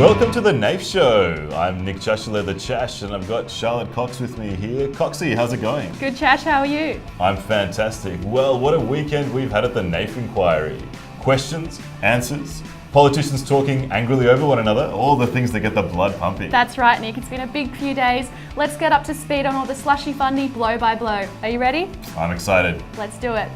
Welcome to the NAIF show. I'm Nick Chashler, the Chash, and I've got Charlotte Cox with me here. Coxie, how's it going? Good, Chash, how are you? I'm fantastic. Well, what a weekend we've had at the NAIF inquiry. Questions, answers, politicians talking angrily over one another, all the things that get the blood pumping. That's right, Nick. It's been a big few days. Let's get up to speed on all the slushy fundy blow by blow. Are you ready? I'm excited. Let's do it.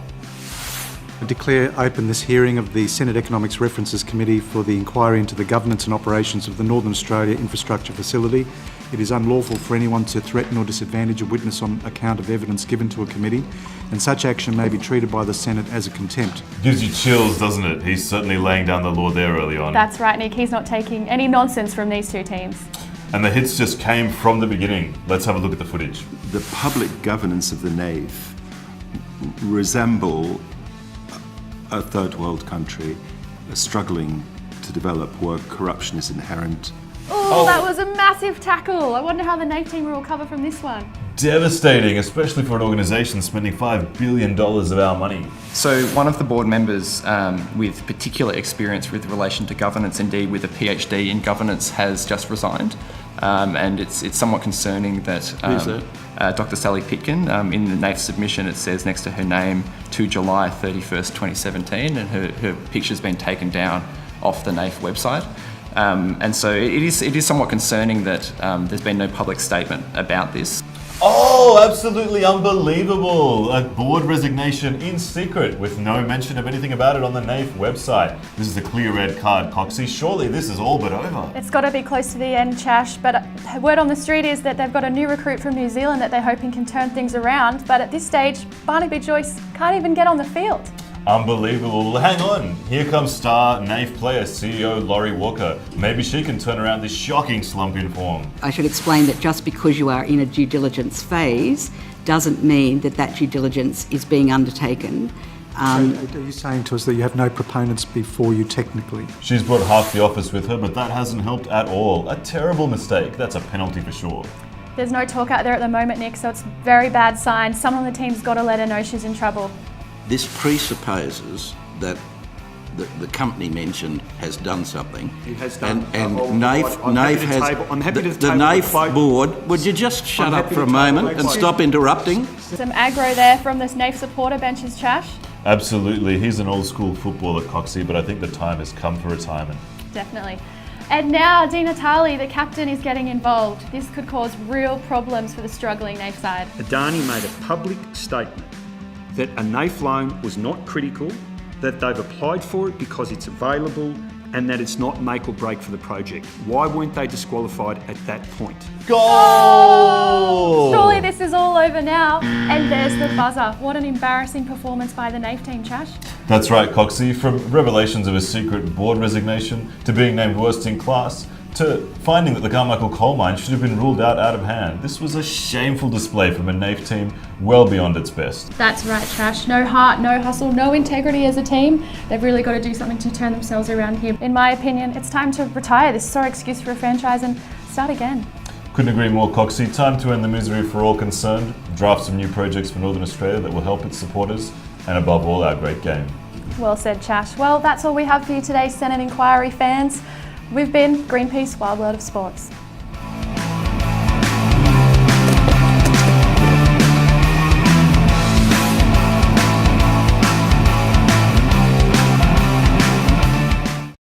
I declare open this hearing of the Senate Economics References Committee for the inquiry into the governance and operations of the Northern Australia Infrastructure Facility. It is unlawful for anyone to threaten or disadvantage a witness on account of evidence given to a committee, and such action may be treated by the Senate as a contempt. Gives you chills, doesn't it? He's certainly laying down the law there early on. That's right, Nick. He's not taking any nonsense from these two teams. And the hits just came from the beginning. Let's have a look at the footage. The public governance of the NAIF resemble a third world country struggling to develop where corruption is inherent. Oh, that was a massive tackle. I wonder how the NAIF team will recover from this one. Devastating, especially for an organisation spending $5 billion of our money. So one of the board members with particular experience with relation to governance, indeed with a PhD in governance, has just resigned. And it's somewhat concerning that Who's that? Dr. Sally Pitkin, in the NAIF submission, it says next to her name to July 31st, 2017, and her picture's been taken down off the NAIF website. And so it is somewhat concerning that there's been no public statement about this. Oh, absolutely unbelievable. A board resignation in secret with no mention of anything about it on the NAIF website. This is a clear red card, Coxie. Surely this is all but over. It's got to be close to the end, Chash, but word on the street is that they've got a new recruit from New Zealand that they're hoping can turn things around, but at this stage, Barnaby Joyce can't even get on the field. Unbelievable. Hang on. Here comes star NAIF player CEO Laurie Walker. Maybe she can turn around this shocking slump in form. I should explain that just because you are in a due diligence phase doesn't mean that that due diligence is being undertaken. So are you saying to us that you have no proponents before you technically? She's brought half the office with her, but that hasn't helped at all. A terrible mistake. That's a penalty for sure. There's no talk out there at the moment, Nick, so it's a very bad sign. Someone on the team's got to let her know she's in trouble. This presupposes that the company mentioned has done something. It has done. And NAIF has. I'm happy to the table NAIF board. Would you just shut up for a moment and stop interrupting? Some aggro there from this NAIF supporter bench's, Chash. Absolutely. He's an old school footballer, Coxie, but I think the time has come for retirement. Definitely. And now Di Natale, the captain, is getting involved. This could cause real problems for the struggling NAIF side. Adani made a public statement that a NAIF loan was not critical, that they've applied for it because it's available, and that it's not make or break for the project. Why weren't they disqualified at that point? Goal! Surely this is all over now. And there's the buzzer. What an embarrassing performance by the NAIF team, Chash. That's right, Coxie. From revelations of a secret board resignation to being named worst in class to finding that the Carmichael coal mine should have been ruled out of hand. This was a shameful display from a NAIF team well beyond its best. That's right, Chash. No heart, no hustle, no integrity as a team. They've really got to do something to turn themselves around here. In my opinion, it's time to retire this sore excuse for a franchise and start again. Couldn't agree more, Coxie. Time to end the misery for all concerned, draft some new projects for Northern Australia that will help its supporters, and above all, our great game. Well said, Chash. Well, that's all we have for you today, Senate Inquiry fans. We've been Greenpeace Wild World of Sports.